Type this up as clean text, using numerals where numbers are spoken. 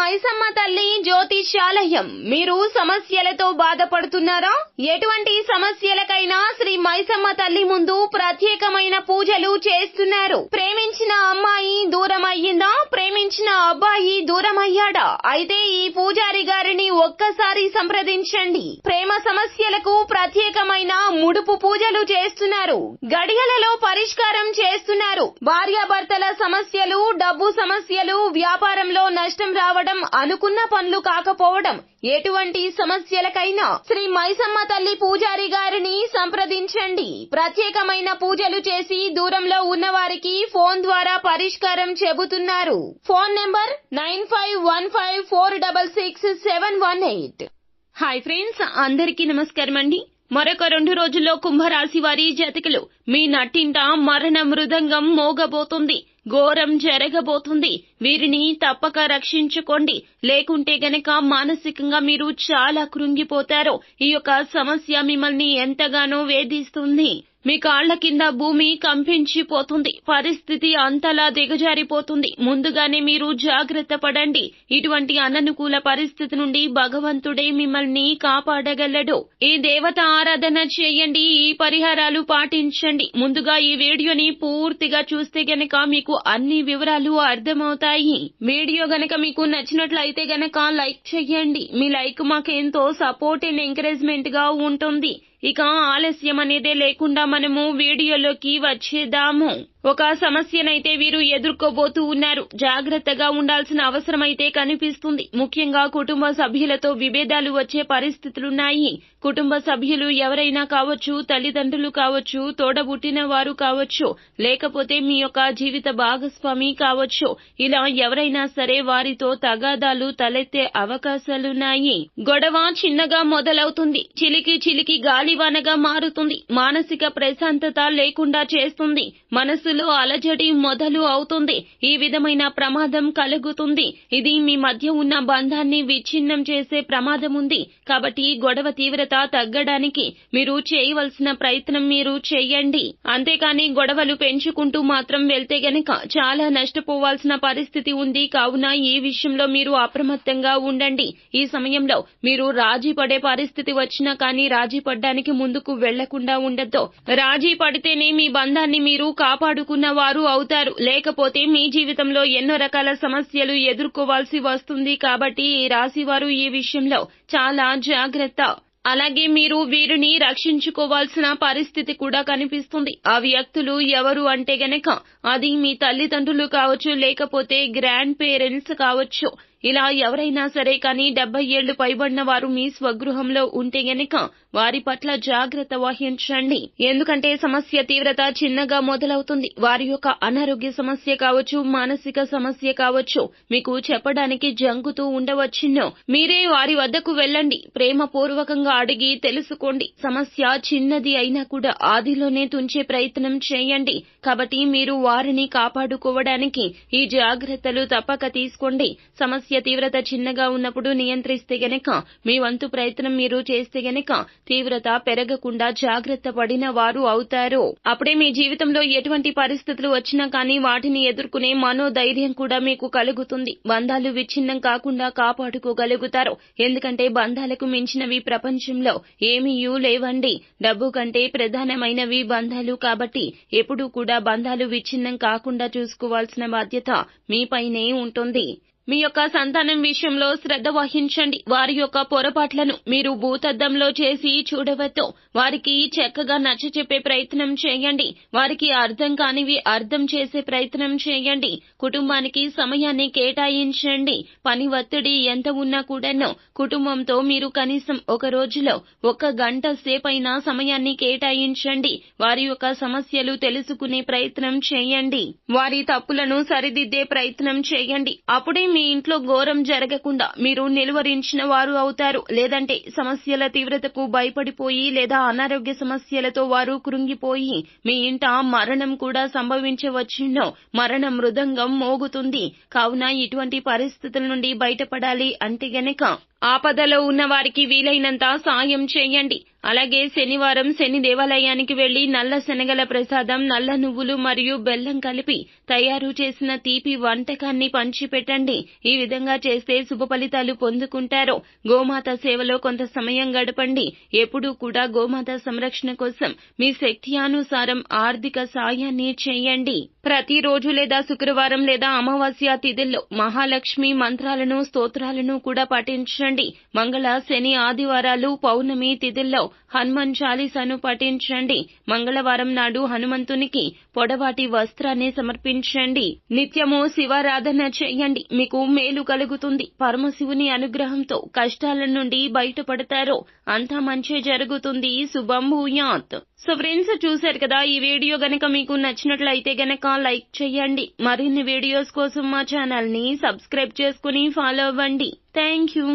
మైసమ్మ తల్లి జ్యోతిష్యాలయం. మీరు సమస్యలతో బాధపడుతున్నారా? ఎటువంటి సమస్యలకైనా శ్రీ మైసమ్మ తల్లి ముందు ప్రత్యేకమైన పూజలు చేస్తున్నారు. ప్రేమించిన అమ్మాయి దూరం అయ్యిందా? ప్రేమించిన అబ్బాయి దూరం అయ్యాడా? అయితే ఈ పూజారి గారిని ఒక్కసారి సంప్రదించండి. ప్రేమ సమస్యలకు ప్రత్యేకమైన ముడుపు పూజలు చేస్తున్నారు. గడియలలో పరిష్కారం చేస్తున్నారు. భార్యాభర్తల సమస్యలు, డబ్బు సమస్యలు, వ్యాపారంలో నష్టం రావడం, అనుకున్న పనులు కాకపోవడం, ఎటువంటి సమస్యలకైనా శ్రీ మైసమ్మ తల్లి పూజారి గారిని సంప్రదించండి. ప్రత్యేకమైన పూజలు చేసి దూరంలో ఉన్న వారికి ఫోన్ ద్వారా పరిష్కారం చెబుతున్నారు. Phone number 9515466718. హాయ్ ఫ్రెండ్స్, అందరికీ నమస్కారం అండి. మరొక 2 రోజుల్లో కుంభరాశి వారి జాతకులు మీ నట్టింట మరణ మృదంగం మోగబోతుంది. ఘోరం జరగబోతుంది. వీరిని తప్పక రక్షించుకోండి. లేకుంటే గనక మానసికంగా మీరు చాలా కృంగిపోతారు. ఈ యొక్క సమస్య మిమ్మల్ని ఎంతగానో వేధిస్తుంది. మీ కాళ్ల కింద భూమి కంపించిపోతుంది. పరిస్థితి అంతలా దిగజారిపోతుంది. ముందుగానే మీరు జాగ్రత్త పడండి. ఇటువంటి అననుకూల పరిస్థితి నుండి భగవంతుడే మిమ్మల్ని కాపాడగలడు. ఈ దేవత ఆరాధన చేయండి. ఈ పరిహారాలు పాటించండి. ముందుగా ఈ వీడియోని పూర్తిగా చూస్తే గనక మీకు అన్ని వివరాలు అర్థమవుతాయి. వీడియో గనక మీకు నచ్చినట్లయితే గనక లైక్ చేయండి. మీ లైక్ మాకు ఎంతో సపోర్ట్ అండ్ ఎంకరేజ్మెంట్ గా ఉంటుంది. ఇక ఆలస్యం అనేదే లేకుండా మనము వీడియోలోకి వచ్చేద్దాము. ఒక సమస్యనైతే వీరు ఎదుర్కోబోతూ ఉన్నారు. జాగ్రత్తగా ఉండాల్సిన అవసరమైతే కనిపిస్తుంది. ముఖ్యంగా కుటుంబ సభ్యులతో విభేదాలు వచ్చే పరిస్థితులున్నాయి. కుటుంబ సభ్యులు ఎవరైనా కావచ్చు, తల్లిదండ్రులు కావచ్చు, తోడబుట్టిన వారు కావచ్చు, లేకపోతే మీ యొక్క జీవిత భాగస్వామి కావచ్చు. ఇలా ఎవరైనా సరే వారితో తగాదాలు తలెత్తే అవకాశాలున్నాయి. గొడవ చిన్నగా మొదలవుతుంది. చిలికి చిలికి గాలివానగా మారుతుంది. మానసిక ప్రశాంతత లేకుండా చేస్తుంది. మనసులో అలజడి మొదలు అవుతుంది. ఈ విధమైన ప్రమాదం కలుగుతుంది. ఇది మీ మధ్య ఉన్న బంధాన్ని విచ్ఛిన్నం చేసే ప్రమాదం ఉంది. కాబట్టి గొడవ తీవ్రత తగ్గడానికి మీరు చేయవలసిన ప్రయత్నం మీరు చేయండి. అంతేకాని గొడవలు పెంచుకుంటూ మాత్రం వెళ్తే గనక చాలా నష్టపోవాల్సిన పరిస్థితి ఉంది. కావున ఈ విషయంలో మీరు అప్రమత్తంగా ఉండండి. ఈ సమయంలో మీరు రాజీ పడే పరిస్థితి వచ్చినా కానీ రాజీ పడ్డానికి ముందుకు వెళ్లకుండా ఉండొద్దు. రాజీ పడితేనే మీ బంధాన్ని మీరు కాపాడుకున్న వారు అవుతారు. లేకపోతే మీ జీవితంలో ఎన్నో రకాల సమస్యలు ఎదుర్కోవాల్సి వస్తుంది. కాబట్టి ఈ రాశి వారు ఈ విషయంలో చాలా జాగ్రత్త. అలాగే మీరు వీరిని రక్షించుకోవాల్సిన పరిస్థితి కూడా కనిపిస్తుంది. ఆ వ్యక్తులు ఎవరు అంటే గనక అది మీ తల్లిదండ్రులు కావచ్చు, లేకపోతే గ్రాండ్ పేరెంట్స్ కావచ్చు. ఇలా ఎవరైనా సరే కానీ 70 ఏళ్లు పైబడిన వారు మీ స్వగృహంలో ఉంటే గనక వారి పట్ల జాగ్రత్త వహించండి. ఎందుకంటే సమస్య తీవ్రత చిన్నగా మొదలవుతుంది. వారి యొక్క అనారోగ్య సమస్య కావచ్చు, మానసిక సమస్య కావచ్చు, మీకు చెప్పడానికి జంకుతూ ఉండవచ్చును. మీరే వారి వద్దకు వెళ్ళండి. ప్రేమపూర్వకంగా అడిగి తెలుసుకోండి. సమస్య చిన్నది అయినా కూడా ఆదిలోనే తుంచే ప్రయత్నం చేయండి. కాబట్టి మీరు వారిని కాపాడుకోవడానికి ఈ జాగ్రత్తలు తప్పక తీసుకోండి. సమస్య తీవ్రత చిన్నగా ఉన్నప్పుడు నియంత్రిస్తే గనక, మీ వంతు ప్రయత్నం మీరు చేస్తే గనక తీవ్రత పెరగకుండా జాగ్రత్త పడిన వారు అవుతారు. అప్పుడే మీ జీవితంలో ఎటువంటి పరిస్థితులు వచ్చినా కానీ వాటిని ఎదుర్కొనే మనోధైర్యం కూడా మీకు కలుగుతుంది. బంధాలు విచ్ఛిన్నం కాకుండా కాపాడుకోగలుగుతారు. ఎందుకంటే బంధాలకు మించినవి ప్రపంచంలో ఏమీయూ లేవండి. డబ్బు కంటే ప్రధానమైనవి బంధాలు. కాబట్టి ఎప్పుడూ కూడా బంధాలు విచ్ఛిన్నం కాకుండా చూసుకోవాల్సిన బాధ్యత మీపైనే ఉంటుంది. మీ యొక్క సంతానం విషయంలో శ్రద్ధ వహించండి. వారి యొక్క పొరపాట్లను మీరు భూతద్దంలో చేసి చూడవద్దు. వారికి చక్కగా నచ్చచెప్పే ప్రయత్నం చేయండి. వారికి అర్థం కానివి అర్థం చేసే ప్రయత్నం చేయండి. కుటుంబానికి సమయాన్ని కేటాయించండి. పని ఒత్తిడి ఎంత ఉన్నా కూడాను కుటుంబంతో మీరు కనీసం ఒక రోజులో 1 గంట సేపైనా సమయాన్ని కేటాయించండి. వారి యొక్క సమస్యలు తెలుసుకునే ప్రయత్నం చేయండి. వారి తప్పులను సరిదిద్దే ప్రయత్నం చేయండి. అప్పుడే మీ ఇంట్లో ఘోరం జరగకుండా మీరు నిలువరించిన వారు అవుతారు. లేదంటే సమస్యల తీవ్రతకు భయపడిపోయి లేదా అనారోగ్య సమస్యలతో వారు కృంగిపోయి మీ ఇంట మరణం కూడా సంభవించవచ్చును. మరణ మృదంగం మోగుతుంది. కావున ఇటువంటి పరిస్థితుల నుండి బయటపడాలి అంటే గనక ఆపదలో ఉన్న వారికి వీలైనంత సాయం చేయండి. అలాగే శనివారం శని దేవాలయానికి వెళ్లి నల్ల శనగల ప్రసాదం, నల్ల నువ్వులు మరియు బెల్లం కలిపి తయారు చేసిన తీపి వంటకాన్ని పంచిపెట్టండి. ఈ విధంగా చేస్తే శుభ ఫలితాలు పొందుకుంటారు. గోమాత సేవలో కొంత సమయం గడపండి. ఎప్పుడూ కూడా గోమాత సంరక్షణ కోసం మీ శక్త్యానుసారం ఆర్థిక సాయాన్ని చేయండి. ప్రతిరోజు లేదా శుక్రవారం లేదా అమావాస్య తిథుల్లో మహాలక్ష్మి మంత్రాలను, స్తోత్రాలను కూడా పఠించండి. మంగళ, శని, ఆదివారాలు, పౌర్ణమి తిథుల్లో హనుమాన్ చాలీసాను పఠించండి. మంగళవారం నాడు హనుమంతునికి పొడవాటి వస్త్రాన్ని సమర్పించండి. నిత్యము శివారాధన చేయండి. మీకు మేలు కలుగుతుంది. పరమశివుని అనుగ్రహంతో కష్టాల నుండి బయటపడతారు. అంతా మంచి జరుగుతుంది. శుభం భూయాత్. సో ఫ్రెండ్స్, చూశారు కదా, ఈ వీడియో గనక మీకు నచ్చినట్లయితే గనక లైక్ చేయండి. మరిన్ని వీడియోస్ కోసం మా ఛానల్ ని సబ్స్క్రైబ్ చేసుకుని ఫాలో అవ్వండి. Thank you.